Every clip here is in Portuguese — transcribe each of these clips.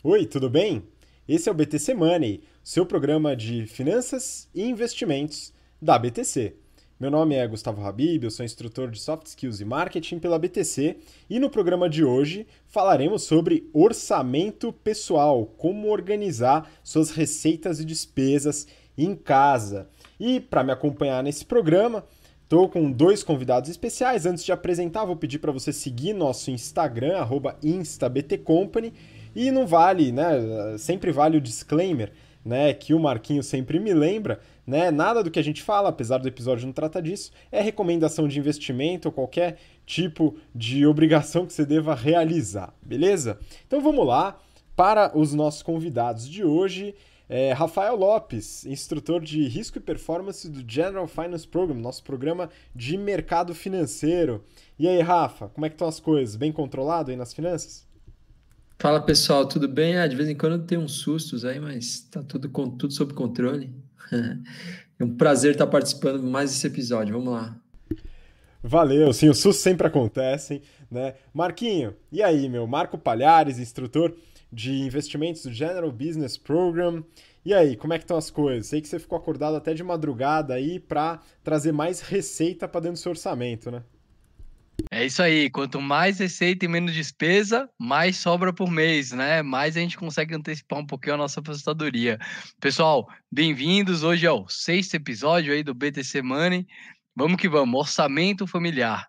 Oi, tudo bem? Esse é o BTC Money, seu programa de finanças e investimentos da BTC. Meu nome é Gustavo Habib, eu sou instrutor de Soft Skills e Marketing pela BTC e no programa de hoje falaremos sobre orçamento pessoal, como organizar suas receitas e despesas em casa. E para me acompanhar nesse programa, estou com dois convidados especiais. Antes de apresentar, vou pedir para você seguir nosso Instagram, @instabtcompany. E não vale, né? Sempre vale o disclaimer, né? Que o Marquinho sempre me lembra, né? Nada do que a gente fala, apesar do episódio não tratar disso, é recomendação de investimento ou qualquer tipo de obrigação que você deva realizar, beleza? Então vamos lá para os nossos convidados de hoje. Rafael Lopes, instrutor de risco e performance do General Finance Program, nosso programa de mercado financeiro. E aí, Rafa, como é que estão as coisas? Bem controlado aí nas finanças? Fala pessoal, tudo bem? De vez em quando tem uns sustos aí, mas tá tudo sob controle. É um prazer estar participando de mais esse episódio. Vamos lá. Valeu, sim, os sustos sempre acontecem, né? Marquinho, e aí, meu? Marco Palhares, instrutor de investimentos do General Business Program. E aí, como é que estão as coisas? Sei que você ficou acordado até de madrugada aí pra trazer mais receita pra dentro do seu orçamento, né? É isso aí, quanto mais receita e menos despesa, mais sobra por mês, né? Mais a gente consegue antecipar um pouquinho a nossa aposentadoria. Pessoal, bem-vindos. Hoje é o sexto episódio aí do BTC Money. Vamos que vamos, orçamento familiar.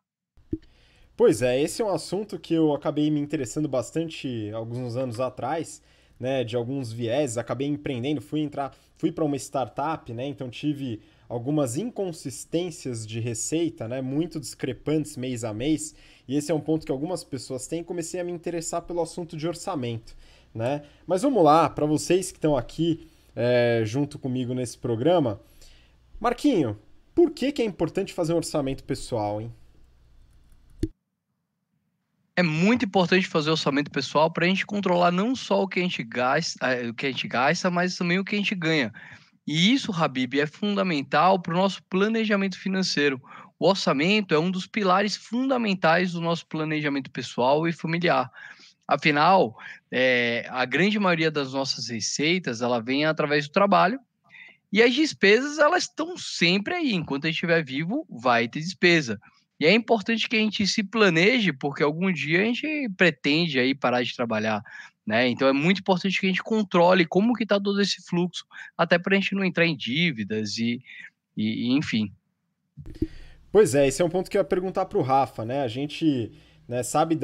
Pois é, esse é um assunto que eu acabei me interessando bastante alguns anos atrás, né, de alguns viés, acabei empreendendo, fui para uma startup, né, então tive algumas inconsistências de receita, né, muito discrepantes mês a mês, e esse é um ponto que algumas pessoas têm, e comecei a me interessar pelo assunto de orçamento, né. Mas vamos lá, para vocês que estão aqui junto comigo nesse programa, Marquinho, por que é importante fazer um orçamento pessoal, hein? É muito importante fazer orçamento pessoal para a gente controlar não só o que a gente gasta, mas também o que a gente ganha. E isso, Habib, é fundamental para o nosso planejamento financeiro. O orçamento é um dos pilares fundamentais do nosso planejamento pessoal e familiar. Afinal, a grande maioria das nossas receitas, ela vem através do trabalho, e as despesas, elas estão sempre aí. Enquanto a gente estiver vivo, vai ter despesa. E é importante que a gente se planeje, porque algum dia a gente pretende aí parar de trabalhar, né? Então é muito importante que a gente controle como que está todo esse fluxo, até para a gente não entrar em dívidas e enfim. Pois é, esse é um ponto que eu ia perguntar para o Rafa, né? A gente, né, sabe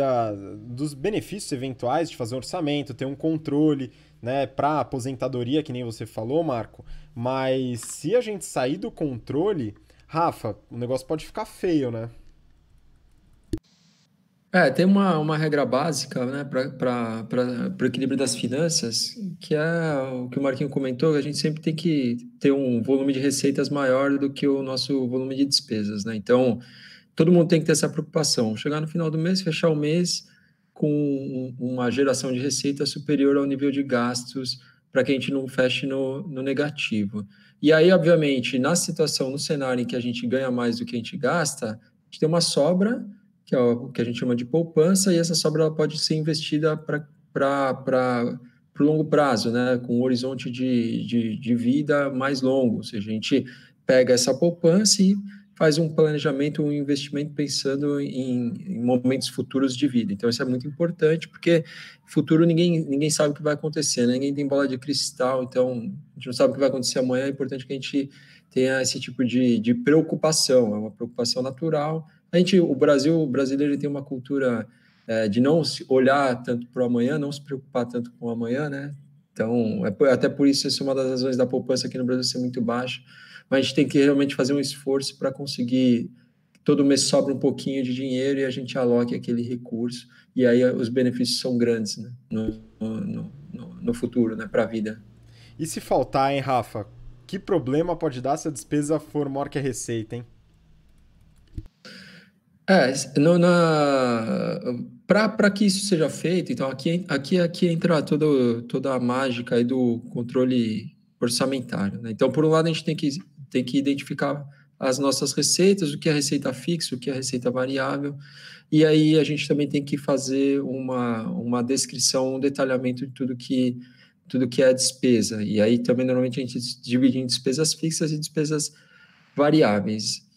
dos benefícios eventuais de fazer um orçamento, ter um controle, né, para aposentadoria, que nem você falou, Marco. Mas se a gente sair do controle, Rafa, o negócio pode ficar feio, né? Tem uma regra básica, né, para o equilíbrio das finanças, que é o que o Marquinho comentou, a gente sempre tem que ter um volume de receitas maior do que o nosso volume de despesas, né? Então, todo mundo tem que ter essa preocupação. Chegar no final do mês, fechar o mês com uma geração de receita superior ao nível de gastos, para que a gente não feche no negativo. E aí, obviamente, na situação, no cenário em que a gente ganha mais do que a gente gasta, a gente tem uma sobra, que é o que a gente chama de poupança, e essa sobra ela pode ser investida para o longo prazo, né? Com um horizonte de vida mais longo. Ou seja, a gente pega essa poupança e faz um planejamento, um investimento pensando em momentos futuros de vida. Então, isso é muito importante, porque futuro ninguém sabe o que vai acontecer, né? Ninguém tem bola de cristal, então a gente não sabe o que vai acontecer amanhã, é importante que a gente tenha esse tipo de preocupação, é uma preocupação natural. O brasileiro tem uma cultura de não se olhar tanto para o amanhã, não se preocupar tanto com o amanhã, né? Então, até por isso, essa é uma das razões da poupança aqui no Brasil ser muito baixa, mas a gente tem que realmente fazer um esforço para conseguir todo mês sobra um pouquinho de dinheiro e a gente aloque aquele recurso, e aí os benefícios são grandes, né? No futuro, né? Para a vida. E se faltar, hein, Rafa? Que problema pode dar se a despesa for maior que a receita, hein? É, para que isso seja feito, então aqui entra toda a mágica aí do controle orçamentário, né? Então, por um lado, a gente tem que identificar as nossas receitas, o que é receita fixa, o que é receita variável, e aí a gente também tem que fazer uma descrição, um detalhamento de tudo que é despesa, e aí também normalmente a gente divide em despesas fixas e despesas variáveis.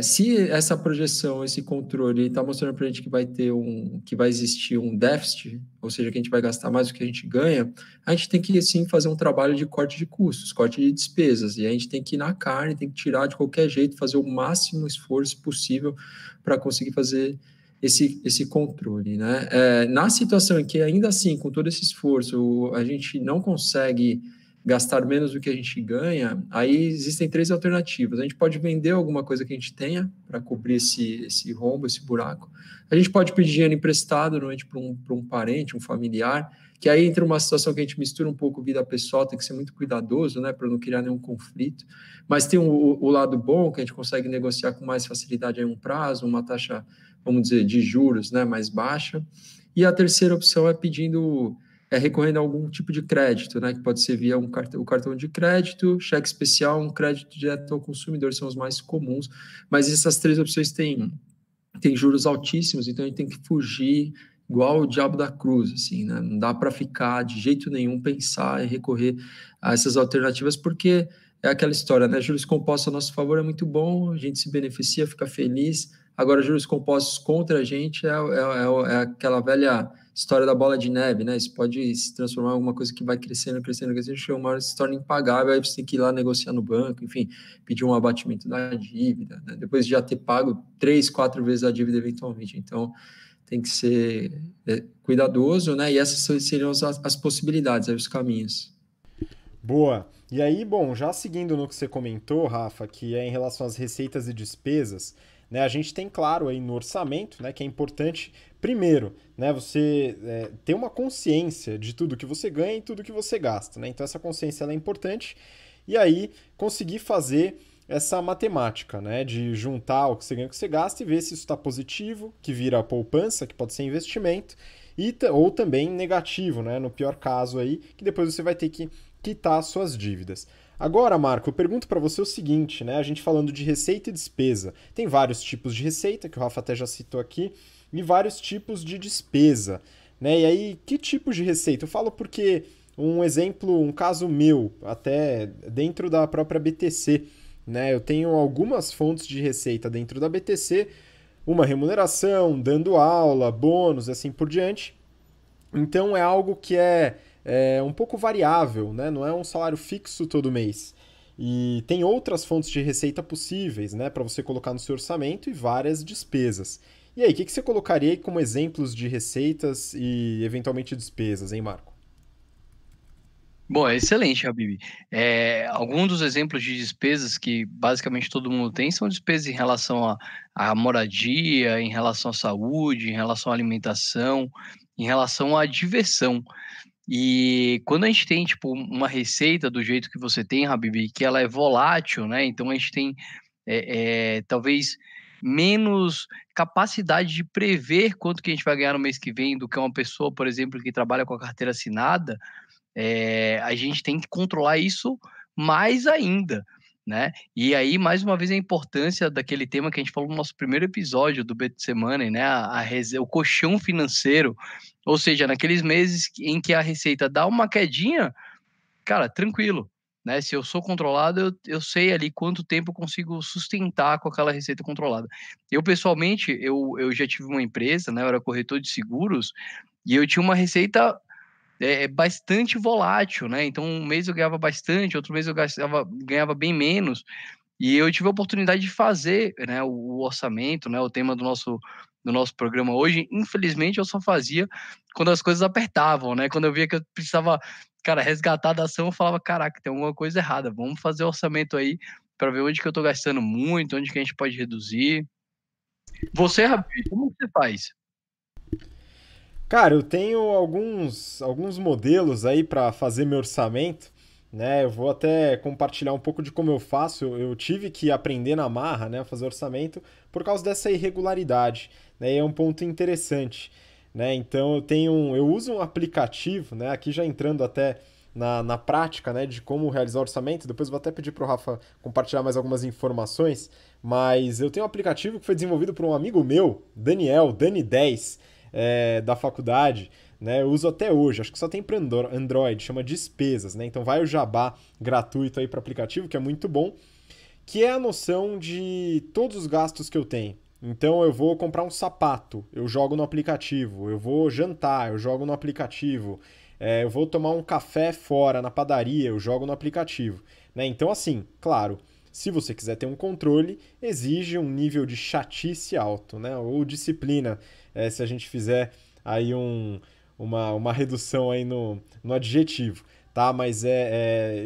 Se essa projeção, esse controle está mostrando para a gente que vai existir um déficit, ou seja, que a gente vai gastar mais do que a gente ganha, a gente tem que sim fazer um trabalho de corte de custos, corte de despesas, e a gente tem que ir na carne, tem que tirar de qualquer jeito, fazer o máximo esforço possível para conseguir fazer esse controle, né? Na situação em que ainda assim, com todo esse esforço, a gente não consegue gastar menos do que a gente ganha, aí existem 3 alternativas. A gente pode vender alguma coisa que a gente tenha para cobrir esse rombo, esse buraco. A gente pode pedir dinheiro emprestado, normalmente para um parente, um familiar, que aí entra uma situação que a gente mistura um pouco vida pessoal, tem que ser muito cuidadoso, né, para não criar nenhum conflito. Mas tem o lado bom, que a gente consegue negociar com mais facilidade aí um prazo, uma taxa, vamos dizer, de juros, né, mais baixa. E a terceira opção é recorrendo a algum tipo de crédito, né, que pode ser via o cartão de crédito, cheque especial, um crédito direto ao consumidor, são os mais comuns, mas essas 3 opções têm juros altíssimos, então a gente tem que fugir igual o diabo da cruz, assim, né, não dá para ficar de jeito nenhum pensar em recorrer a essas alternativas, porque é aquela história, né, juros compostos a nosso favor é muito bom, a gente se beneficia, fica feliz, agora juros compostos contra a gente é aquela velha história da bola de neve, né? Isso pode se transformar em alguma coisa que vai crescendo, chega uma hora se torna impagável, aí você tem que ir lá negociar no banco, enfim, pedir um abatimento da dívida, né? Depois de já ter pago 3, 4 vezes a dívida eventualmente. Então, tem que ser cuidadoso, né? E essas seriam as possibilidades, aí, os caminhos. Boa. E aí, bom, já seguindo no que você comentou, Rafa, que é em relação às receitas e despesas, né, a gente tem claro aí no orçamento, né, que é importante, primeiro, né, você ter uma consciência de tudo que você ganha e tudo que você gasta, né? Então essa consciência ela é importante e aí conseguir fazer essa matemática, né, de juntar o que você ganha e o que você gasta e ver se isso está positivo, que vira poupança, que pode ser investimento, ou também negativo, né, no pior caso aí, que depois você vai ter que quitar suas dívidas. Agora, Marco, eu pergunto para você o seguinte, né? A gente falando de receita e despesa. Tem vários tipos de receita, que o Rafa até já citou aqui, e vários tipos de despesa, né? E aí, que tipos de receita? Eu falo porque um exemplo, um caso meu, até dentro da própria BTC, né? Eu tenho algumas fontes de receita dentro da BTC, uma remuneração, dando aula, bônus, assim por diante. Então é algo que é um pouco variável, né? Não é um salário fixo todo mês. E tem outras fontes de receita possíveis, né, para você colocar no seu orçamento e várias despesas. E aí, o que você colocaria aí como exemplos de receitas e eventualmente despesas, hein, Marco? Bom, é excelente, Habib. Alguns dos exemplos de despesas que basicamente todo mundo tem são despesas em relação à moradia, em relação à saúde, em relação à alimentação, em relação à diversão. E quando a gente tem, tipo, uma receita do jeito que você tem, Habib, que ela é volátil, né? Então a gente tem, talvez, menos capacidade de prever quanto que a gente vai ganhar no mês que vem do que uma pessoa, por exemplo, que trabalha com a carteira assinada, a gente tem que controlar isso mais ainda, né? E aí, mais uma vez, a importância daquele tema que a gente falou no nosso primeiro episódio do BTC Money, né? O colchão financeiro, ou seja, naqueles meses em que a receita dá uma quedinha, cara, tranquilo, né? Se eu sou controlado, eu sei ali quanto tempo eu consigo sustentar com aquela receita controlada. Eu, pessoalmente, eu já tive uma empresa, né? Eu era corretor de seguros e eu tinha uma receita bastante volátil, né? Então, um mês eu ganhava bastante, outro mês eu ganhava bem menos. E eu tive a oportunidade de fazer, né, o orçamento, né, o tema do nosso programa hoje. Infelizmente, eu só fazia quando as coisas apertavam, né? Quando eu via que eu precisava, cara, resgatar da ação, eu falava, caraca, tem alguma coisa errada. Vamos fazer o orçamento aí para ver onde que eu estou gastando muito, onde que a gente pode reduzir. Você, Rabi, como você faz? Cara, eu tenho alguns modelos aí para fazer meu orçamento, né? Eu vou até compartilhar um pouco de como eu faço. Eu tive que aprender na marra, né, a fazer orçamento por causa dessa irregularidade, né? E é um ponto interessante, né? Então eu uso um aplicativo, né? Aqui já entrando até na prática, né, de como realizar orçamento. Depois eu vou até pedir para o Rafa compartilhar mais algumas informações, mas eu tenho um aplicativo que foi desenvolvido por um amigo meu, Daniel, Dani10, da faculdade, né, eu uso até hoje, acho que só tem para Android, chama Despesas, né, então vai o jabá gratuito aí para o aplicativo, que é muito bom, que é a noção de todos os gastos que eu tenho. Então eu vou comprar um sapato, eu jogo no aplicativo, eu vou jantar, eu jogo no aplicativo, eu vou tomar um café fora na padaria, eu jogo no aplicativo, né? Então assim, claro, se você quiser ter um controle, exige um nível de chatice alto, né? Ou disciplina, se a gente fizer aí uma redução aí no adjetivo. Tá, mas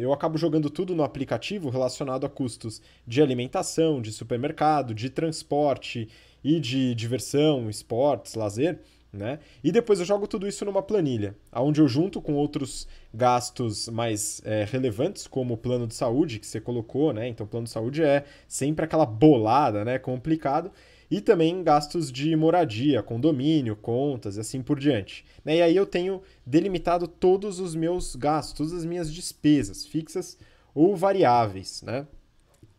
eu acabo jogando tudo no aplicativo relacionado a custos de alimentação, de supermercado, de transporte e de diversão, esportes, lazer, né? E depois eu jogo tudo isso numa planilha, onde eu junto com outros gastos mais relevantes, como o plano de saúde que você colocou, né? Então o plano de saúde é sempre aquela bolada, né? Complicado. E também gastos de moradia, condomínio, contas e assim por diante. Né? E aí eu tenho delimitado todos os meus gastos, todas as minhas despesas, fixas ou variáveis. Né?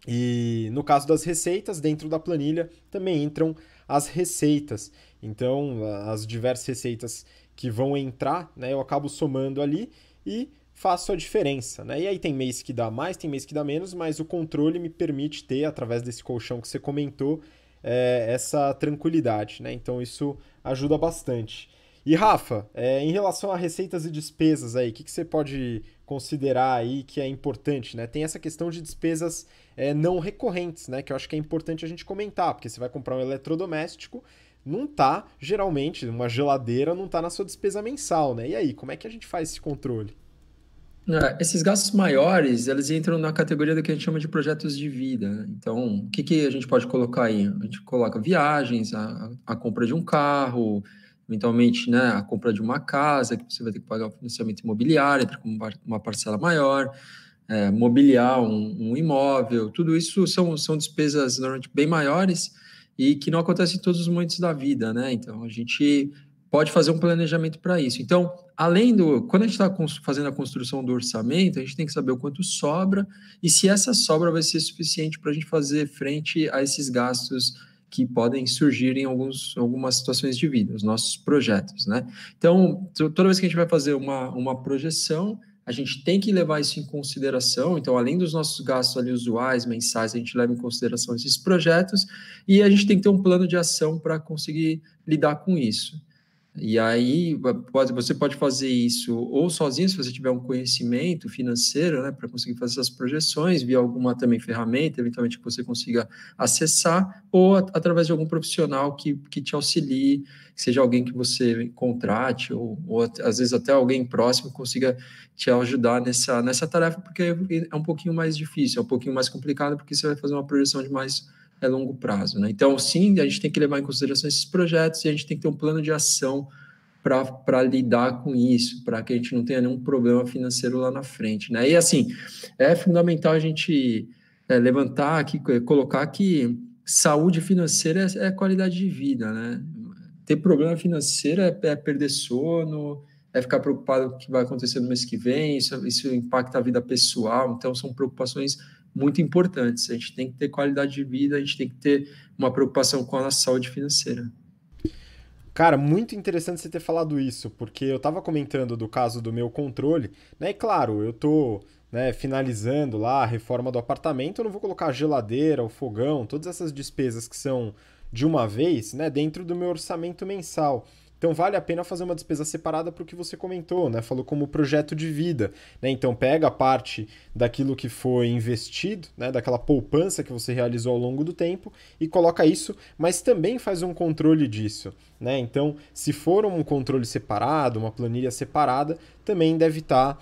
E no caso das receitas, dentro da planilha também entram as receitas. Então, as diversas receitas que vão entrar, né, eu acabo somando ali e faço a diferença. Né? E aí tem mês que dá mais, tem mês que dá menos, mas o controle me permite ter, através desse colchão que você comentou, essa tranquilidade, né? Então isso ajuda bastante. E Rafa, em relação a receitas e despesas aí, o que você pode considerar aí que é importante, né? Tem essa questão de despesas não recorrentes, né? Que eu acho que é importante a gente comentar, porque você vai comprar um eletrodoméstico, não tá, geralmente, uma geladeira não tá na sua despesa mensal, né? E aí, como é que a gente faz esse controle? Esses gastos maiores, eles entram na categoria do que a gente chama de projetos de vida, né? Então, o que a gente pode colocar aí? A gente coloca viagens, a compra de um carro, eventualmente, né, a compra de uma casa, que você vai ter que pagar o financiamento imobiliário, com uma parcela maior, mobiliar um imóvel, tudo isso são despesas normalmente bem maiores e que não acontecem em todos os momentos da vida, né? Então, a gente pode fazer um planejamento para isso. Então, quando a gente está fazendo a construção do orçamento, a gente tem que saber o quanto sobra e se essa sobra vai ser suficiente para a gente fazer frente a esses gastos que podem surgir em algumas situações de vida, os nossos projetos, né? Então, toda vez que a gente vai fazer uma projeção, a gente tem que levar isso em consideração. Então, além dos nossos gastos ali usuais, mensais, a gente leva em consideração esses projetos e a gente tem que ter um plano de ação para conseguir lidar com isso. E aí você pode fazer isso ou sozinho, se você tiver um conhecimento financeiro, né, para conseguir fazer essas projeções, via alguma também ferramenta, eventualmente que você consiga acessar, ou através de algum profissional que te auxilie, que seja alguém que você contrate, ou às vezes até alguém próximo consiga te ajudar nessa tarefa, porque é um pouquinho mais difícil, é um pouquinho mais complicado, porque você vai fazer uma projeção de mais longo prazo, né? Então, sim, a gente tem que levar em consideração esses projetos e a gente tem que ter um plano de ação para lidar com isso, para que a gente não tenha nenhum problema financeiro lá na frente, né? E assim, é fundamental a gente levantar aqui, colocar que saúde financeira é qualidade de vida, né? Ter problema financeiro é perder sono, é ficar preocupado com o que vai acontecer no mês que vem, isso impacta a vida pessoal, então são preocupações muito importantes. A gente tem que ter qualidade de vida, a gente tem que ter uma preocupação com a nossa saúde financeira. Cara, muito interessante você ter falado isso, porque eu estava comentando do caso do meu controle, né? E claro, eu tô, né, finalizando lá a reforma do apartamento, eu não vou colocar a geladeira, o fogão, todas essas despesas que são de uma vez, né, dentro do meu orçamento mensal. Então vale a pena fazer uma despesa separada para o que você comentou, né? Falou como projeto de vida, né? Então pega a parte daquilo que foi investido, né? Daquela poupança que você realizou ao longo do tempo e coloca isso, mas também faz um controle disso, né? Então, se for um controle separado, uma planilha separada, também deve estar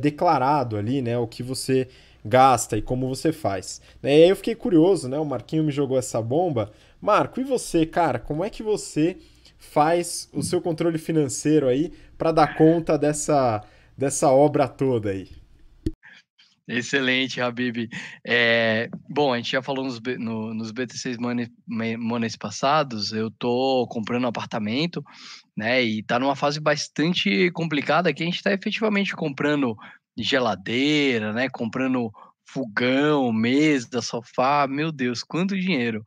declarado ali, né? O que você gasta e como você faz. E aí eu fiquei curioso, né? O Marquinho me jogou essa bomba. Marco, e você, cara? Como é que você faz o seu controle financeiro aí para dar conta dessa obra toda aí? Excelente, Habib. Bom, a gente já falou nos BTCs Moneys passados, eu tô comprando um apartamento, né? E tá numa fase bastante complicada que a gente está efetivamente comprando geladeira, né? Comprando fogão, mesa, sofá, meu Deus, quanto dinheiro.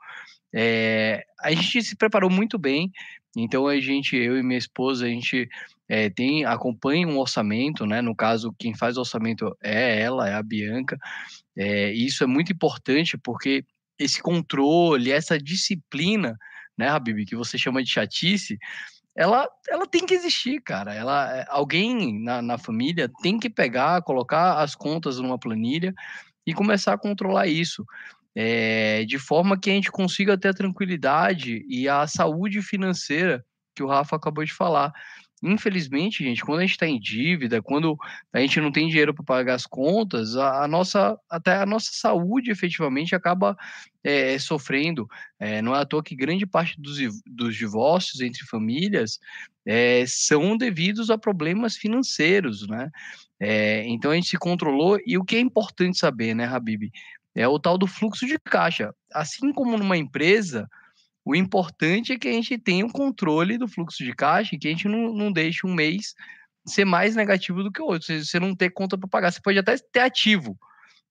A gente se preparou muito bem, então eu e minha esposa, a gente acompanha um orçamento, né? No caso, quem faz o orçamento é ela, é a Bianca. E isso é muito importante porque esse controle, essa disciplina, né, Habib, que você chama de chatice, ela tem que existir, cara. Alguém na família tem que pegar, colocar as contas numa planilha e começar a controlar isso. De forma que a gente consiga ter a tranquilidade e a saúde financeira que o Rafa acabou de falar. Infelizmente, gente, quando a gente está em dívida, quando a gente não tem dinheiro para pagar as contas, até a nossa saúde efetivamente acaba sofrendo. Não é à toa que grande parte dos divórcios entre famílias são devidos a problemas financeiros, né? Então a gente se controlou, e o que é importante saber, né, Habib? É o tal do fluxo de caixa. Assim como numa empresa, o importante é que a gente tenha o controle do fluxo de caixa e que a gente não deixe um mês ser mais negativo do que o outro. Você não ter conta para pagar. Você pode até ter ativo,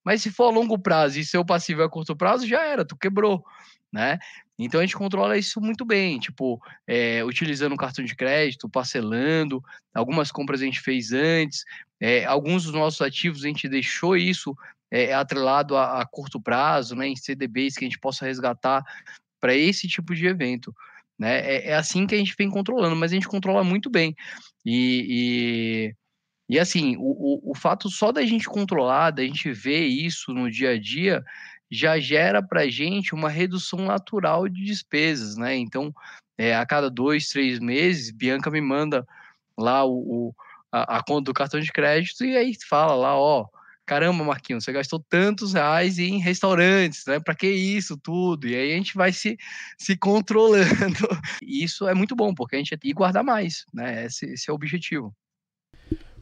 mas se for a longo prazo e seu passivo é a curto prazo, já era, tu quebrou, né? Então a gente controla isso muito bem, tipo, utilizando o cartão de crédito, parcelando, algumas compras a gente fez antes, alguns dos nossos ativos a gente deixou isso atrelado a curto prazo, né, em CDBs que a gente possa resgatar para esse tipo de evento, né? É assim que a gente vem controlando, mas a gente controla muito bem. E assim, o fato só da gente controlar, da gente ver isso no dia a dia, já gera para a gente uma redução natural de despesas, né? Então, a cada 2, 3 meses, Bianca me manda lá a conta do cartão de crédito e aí fala lá, ó, caramba, Marquinhos, você gastou tantos reais em restaurantes, né? Para que isso tudo? E aí a gente vai se controlando. E isso é muito bom, porque a gente tem que guardar mais, né? Esse é o objetivo.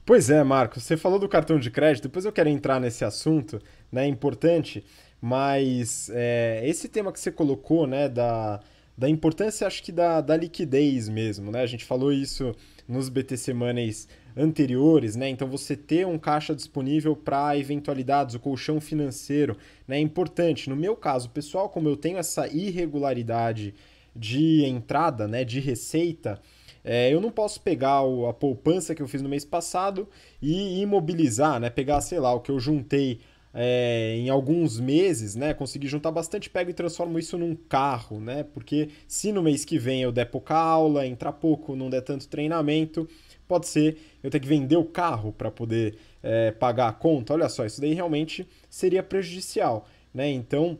Pois é, Marcos, você falou do cartão de crédito, depois eu quero entrar nesse assunto, né, importante, mas esse tema que você colocou, né, da importância, acho que da liquidez mesmo, né, a gente falou isso nos BTC Moneys anteriores, né, então você ter um caixa disponível para eventualidades, o colchão financeiro, né, é importante. No meu caso, pessoal, como eu tenho essa irregularidade de entrada, né, de receita, eu não posso pegar a poupança que eu fiz no mês passado e imobilizar, né? Pegar, sei lá, o que eu juntei em alguns meses, né? Consegui juntar bastante, pego e transformo isso num carro, né? Porque se no mês que vem eu der pouca aula, entrar pouco, não der tanto treinamento, pode ser eu ter que vender o carro para poder pagar a conta. Olha só, isso daí realmente seria prejudicial, né? Então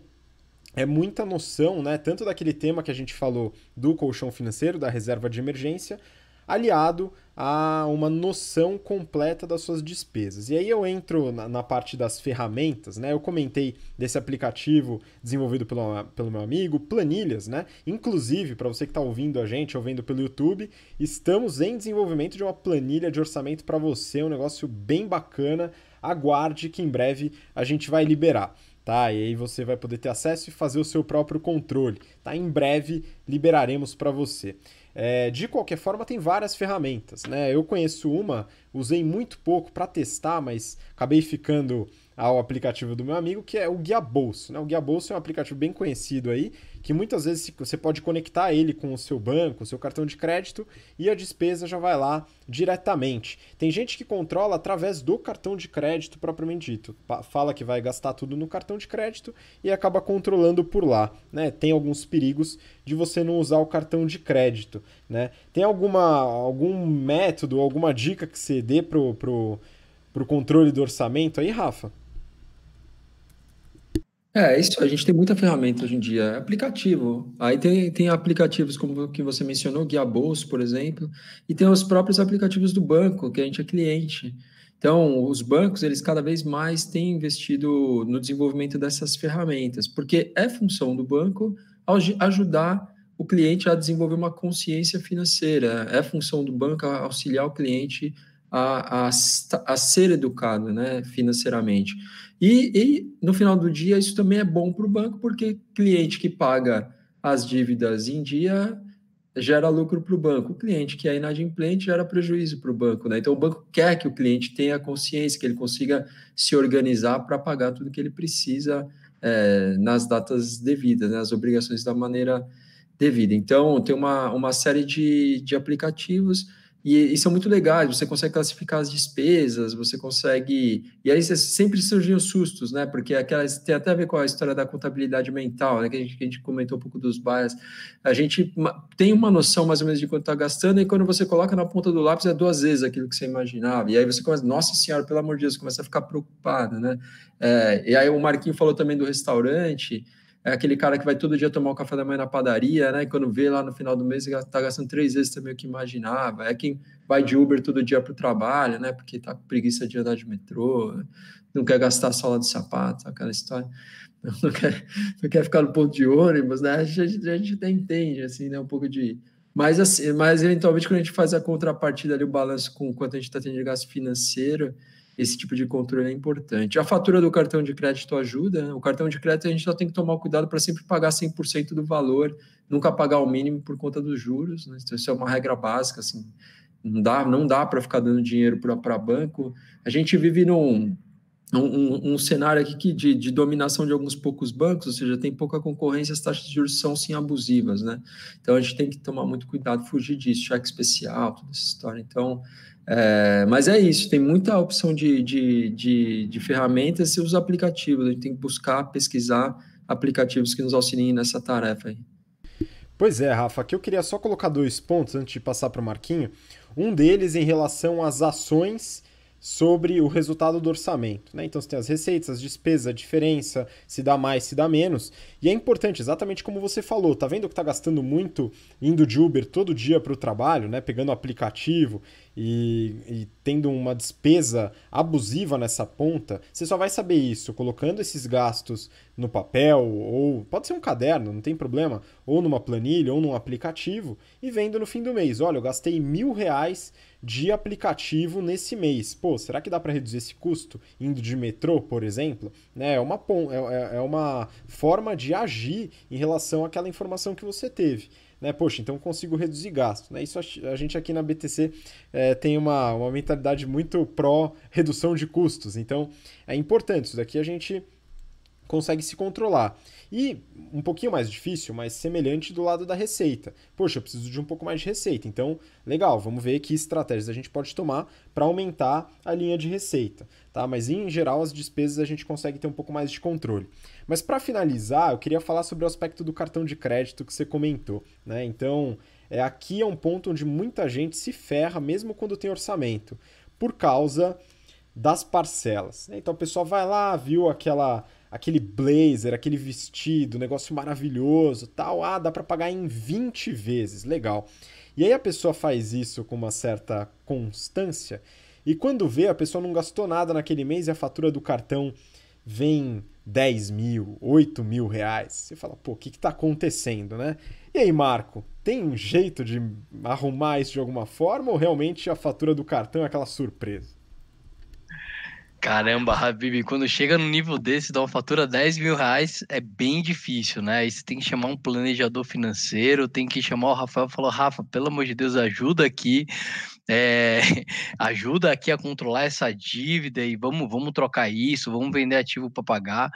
é muita noção, né? Tanto daquele tema que a gente falou do colchão financeiro, da reserva de emergência, aliado a uma noção completa das suas despesas. E aí eu entro na parte das ferramentas, né? Eu comentei desse aplicativo desenvolvido pelo meu amigo, Planilhas, né? Inclusive, para você que está ouvindo a gente, ou vendo pelo YouTube, estamos em desenvolvimento de uma planilha de orçamento para você, um negócio bem bacana. Aguarde que em breve a gente vai liberar. Tá? E aí você vai poder ter acesso e fazer o seu próprio controle. Tá? Em breve liberaremos para você. De qualquer forma, tem várias ferramentas, né? Eu conheço uma, usei muito pouco para testar, mas acabei ficando ao aplicativo do meu amigo, que é o Guia Bolso, né? O Guia Bolso é um aplicativo bem conhecido aí, que muitas vezes você pode conectar ele com o seu banco, o seu cartão de crédito, e a despesa já vai lá diretamente. Tem gente que controla através do cartão de crédito propriamente dito. Fala que vai gastar tudo no cartão de crédito e acaba controlando por lá, né? Tem alguns perigos de você não usar o cartão de crédito, né? Tem algum método, alguma dica que você dê pro controle do orçamento aí, Rafa? Isso, a gente tem muita ferramenta hoje em dia, aplicativo. Aí tem aplicativos como o que você mencionou, Guia Bolso, por exemplo, e tem os próprios aplicativos do banco, que a gente é cliente. Então, os bancos, eles cada vez mais têm investido no desenvolvimento dessas ferramentas, porque é função do banco ajudar o cliente a desenvolver uma consciência financeira, é função do banco auxiliar o cliente a ser educado, né, financeiramente. E no final do dia, isso também é bom para o banco, porque cliente que paga as dívidas em dia gera lucro para o banco. O cliente que é inadimplente gera prejuízo para o banco, né? Então, o banco quer que o cliente tenha consciência, que ele consiga se organizar para pagar tudo que ele precisa nas datas devidas, né? As obrigações da maneira devida. Então, tem uma série de aplicativos e são muito legais, você consegue classificar as despesas, você consegue... E aí sempre surgem os sustos, né? Porque tem até a ver com a história da contabilidade mental, né? Que a gente comentou um pouco dos bias. A gente tem uma noção mais ou menos de quanto está gastando, e quando você coloca na ponta do lápis é 2 vezes aquilo que você imaginava. E aí você começa, nossa senhora, pelo amor de Deus, começa a ficar preocupado, né? E aí o Marquinho falou também do restaurante, aquele cara que vai todo dia tomar o café da manhã na padaria, né? E quando vê lá no final do mês, está gastando 3 vezes também o que imaginava. É quem vai de Uber todo dia para o trabalho, né? Porque tá com preguiça de andar de metrô, não quer gastar sola de sapato, aquela história. Não quer ficar no ponto de ônibus, né? A gente até entende, assim, né? Um pouco de... Mas eventualmente, quando a gente faz a contrapartida ali, o balanço com quanto a gente está tendo de gasto financeiro, esse tipo de controle é importante. A fatura do cartão de crédito ajuda, né? O cartão de crédito a gente só tem que tomar cuidado para sempre pagar 100% do valor, nunca pagar o mínimo por conta dos juros, né? Então, isso é uma regra básica, assim, não dá para ficar dando dinheiro para banco. A gente vive um cenário aqui de dominação de alguns poucos bancos, ou seja, tem pouca concorrência, as taxas de juros são sim abusivas, né? Então a gente tem que tomar muito cuidado, fugir disso, cheque especial, toda essa história. Então, mas é isso, tem muita opção de ferramentas e os aplicativos, a gente tem que buscar, pesquisar aplicativos que nos auxiliem nessa tarefa aí. Pois é, Rafa, aqui eu queria só colocar 2 pontos antes de passar para o Marquinho. Um deles em relação às ações sobre o resultado do orçamento, né? Então você tem as receitas, as despesas, a diferença, se dá mais, se dá menos. E é importante, exatamente como você falou, tá vendo que tá gastando muito indo de Uber todo dia para o trabalho, né? Pegando o aplicativo e tendo uma despesa abusiva nessa ponta, você só vai saber isso colocando esses gastos no papel, ou pode ser um caderno, não tem problema, ou numa planilha, ou num aplicativo, e vendo no fim do mês, olha, eu gastei R$ 1.000 de aplicativo nesse mês. Pô, será que dá para reduzir esse custo indo de metrô, por exemplo? Né, é uma forma de agir em relação àquela informação que você teve. Né, poxa, então consigo reduzir gasto. Né? Isso a gente aqui na BTC tem uma mentalidade muito pró-redução de custos. Então é importante, isso daqui a gente consegue se controlar. E um pouquinho mais difícil, mas semelhante do lado da receita. Poxa, eu preciso de um pouco mais de receita. Então, legal, vamos ver que estratégias a gente pode tomar para aumentar a linha de receita. Tá? Mas, em geral, as despesas a gente consegue ter um pouco mais de controle. Mas, para finalizar, eu queria falar sobre o aspecto do cartão de crédito que você comentou. Né? Então, aqui é um ponto onde muita gente se ferra, mesmo quando tem orçamento, por causa das parcelas. Então, a pessoa vai lá, viu aquele blazer, aquele vestido, negócio maravilhoso, tal, dá para pagar em 20 vezes, legal. E aí a pessoa faz isso com uma certa constância, e quando vê, a pessoa não gastou nada naquele mês e a fatura do cartão vem 10 mil, 8 mil reais. Você fala, pô, o que tá acontecendo, né? E aí, Marco, tem um jeito de arrumar isso de alguma forma, ou realmente a fatura do cartão é aquela surpresa? Caramba, Habib, quando chega no nível desse, dá uma fatura R$ 10.000, é bem difícil, né? Aí você tem que chamar um planejador financeiro, tem que chamar o Rafael e falar, Rafa, pelo amor de Deus, ajuda aqui, é, ajuda aqui a controlar essa dívida e vamos trocar isso, vamos vender ativo para pagar.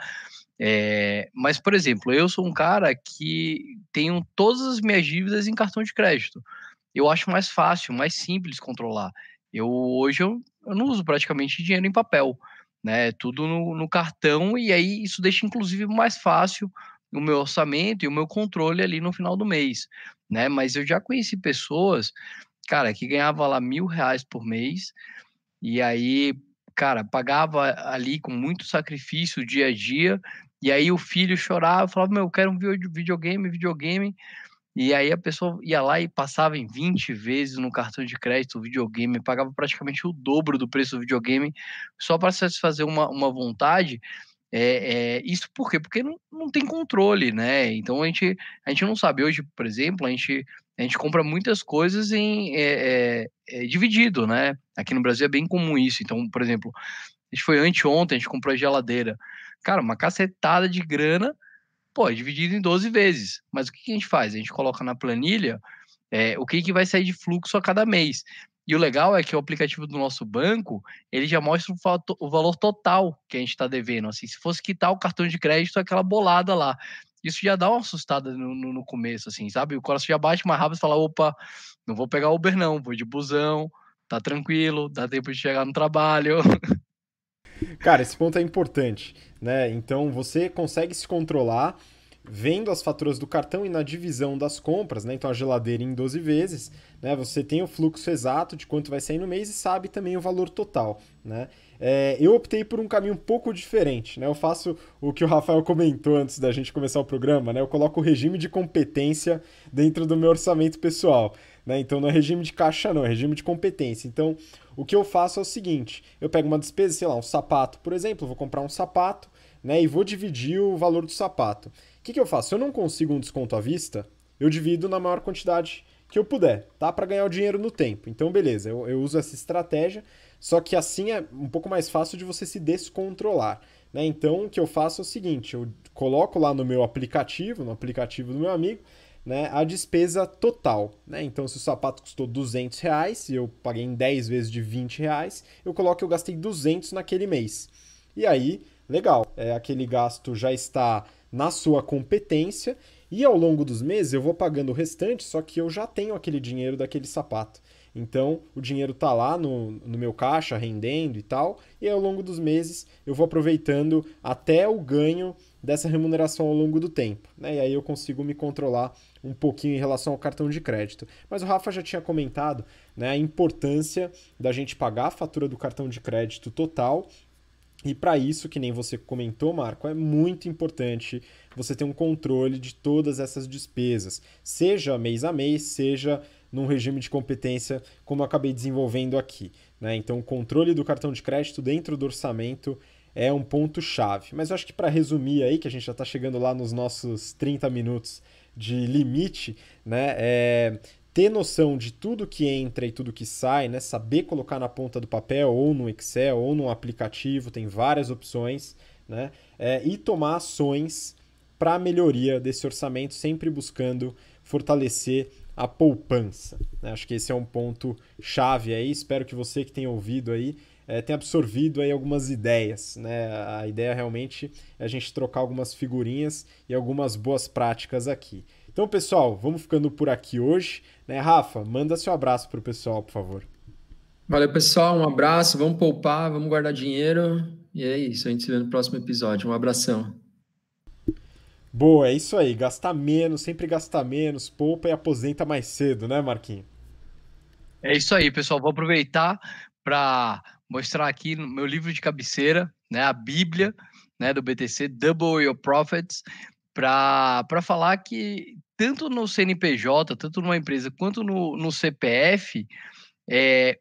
Mas, por exemplo, eu sou um cara que tenho todas as minhas dívidas em cartão de crédito. Eu acho mais fácil, mais simples controlar. Hoje eu não uso praticamente dinheiro em papel, né? Tudo no cartão, e aí isso deixa inclusive mais fácil o meu orçamento e o meu controle ali no final do mês, né? Mas eu já conheci pessoas, cara, que ganhava lá R$ 1.000 por mês, e aí, cara, pagava ali com muito sacrifício o dia a dia, e aí o filho chorava, falava, meu, eu quero um videogame. E aí a pessoa ia lá e passava em 20 vezes no cartão de crédito o videogame, pagava praticamente o dobro do preço do videogame só para satisfazer uma vontade. Isso por quê? Porque não tem controle, né? Então a gente não sabe. Hoje, por exemplo, a gente a gente compra muitas coisas dividido, né? Aqui no Brasil é bem comum isso. Então, por exemplo, a gente foi anteontem, a gente comprou a geladeira. Cara, uma cacetada de grana, pô, é dividido em 12 vezes. Mas o que a gente faz? A gente coloca na planilha o que vai sair de fluxo a cada mês. E o legal é que o aplicativo do nosso banco, ele já mostra o valor total que a gente está devendo. Assim, se fosse quitar o cartão de crédito, aquela bolada lá. Isso já dá uma assustada no começo, assim, sabe? O coração já bate mais rápido e fala, opa, não vou pegar Uber não, vou de busão, tá tranquilo, dá tempo de chegar no trabalho. Cara, esse ponto é importante, né? Então você consegue se controlar vendo as faturas do cartão e na divisão das compras, né? Então a geladeira em 12 vezes, né? Você tem o fluxo exato de quanto vai sair no mês e sabe também o valor total, né? Eu optei por um caminho um pouco diferente, né? Eu faço o que o Rafael comentou antes da gente começar o programa, né? Eu coloco o regime de competência dentro do meu orçamento pessoal, né? Então não é regime de caixa não, é regime de competência. Então o que eu faço é o seguinte, eu pego uma despesa, sei lá, um sapato, por exemplo, eu vou comprar um sapato, né? E vou dividir o valor do sapato. O que eu faço? Se eu não consigo um desconto à vista, eu divido na maior quantidade que eu puder, tá? Para ganhar o dinheiro no tempo. Então, beleza, eu uso essa estratégia, só que assim é um pouco mais fácil de você se descontrolar, né? Então, o que eu faço é o seguinte, eu coloco lá no meu aplicativo, no aplicativo do meu amigo, né, a despesa total, né? Então, se o sapato custou R$ 200 e eu paguei em 10 vezes de R$ 20, eu coloco que eu gastei 200 naquele mês. E aí, legal, aquele gasto já está na sua competência e ao longo dos meses eu vou pagando o restante, só que eu já tenho aquele dinheiro daquele sapato. Então o dinheiro tá lá no meu caixa rendendo e tal, e ao longo dos meses eu vou aproveitando até o ganho dessa remuneração ao longo do tempo, né? E aí eu consigo me controlar um pouquinho em relação ao cartão de crédito. Mas o Rafa já tinha comentado, né, a importância da gente pagar a fatura do cartão de crédito total. E para isso, que nem você comentou, Marco, é muito importante você ter um controle de todas essas despesas, seja mês a mês, seja num regime de competência, como eu acabei desenvolvendo aqui, né? Então, o controle do cartão de crédito dentro do orçamento é um ponto-chave. Mas eu acho que para resumir aí, que a gente já está chegando lá nos nossos 30 minutos de limite, né? Ter noção de tudo que entra e tudo que sai, né? Saber colocar na ponta do papel, ou no Excel, ou no aplicativo, tem várias opções, né? E tomar ações para a melhoria desse orçamento, sempre buscando fortalecer a poupança, né? Acho que esse é um ponto chave aí. Espero que você que tenha ouvido aí tenha absorvido aí algumas ideias, né? A ideia realmente é a gente trocar algumas figurinhas e algumas boas práticas aqui. Então, pessoal, vamos ficando por aqui hoje, né? Rafa, manda seu abraço pro pessoal, por favor. Valeu, pessoal. Um abraço. Vamos poupar, vamos guardar dinheiro. E é isso. A gente se vê no próximo episódio. Um abração. Boa, é isso aí. Gastar menos, sempre gastar menos, poupa e aposenta mais cedo, né, Marquinhos? É isso aí, pessoal. Vou aproveitar para mostrar aqui no meu livro de cabeceira, né, a Bíblia, né, do BTC, Double Your Profits, para falar que tanto no CNPJ, tanto numa empresa quanto no CPF,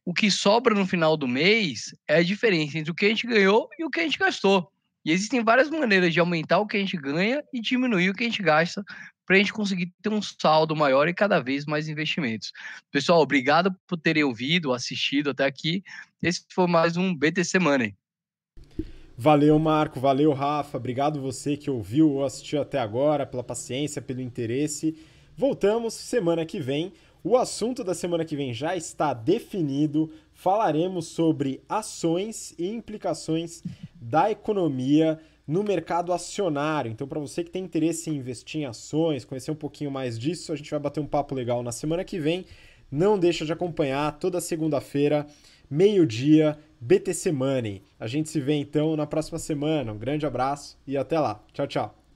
o que sobra no final do mês é a diferença entre o que a gente ganhou e o que a gente gastou. E existem várias maneiras de aumentar o que a gente ganha e diminuir o que a gente gasta para a gente conseguir ter um saldo maior e cada vez mais investimentos. Pessoal, obrigado por terem ouvido, assistido até aqui. Esse foi mais um BTC Money. Valeu, Marco. Valeu, Rafa. Obrigado você que ouviu ou assistiu até agora, pela paciência, pelo interesse. Voltamos semana que vem. O assunto da semana que vem já está definido. Falaremos sobre ações e implicações da economia no mercado acionário. Então, para você que tem interesse em investir em ações, conhecer um pouquinho mais disso, a gente vai bater um papo legal na semana que vem. Não deixa de acompanhar toda segunda-feira, meio-dia, BTC Money. A gente se vê então na próxima semana. Um grande abraço e até lá. Tchau, tchau.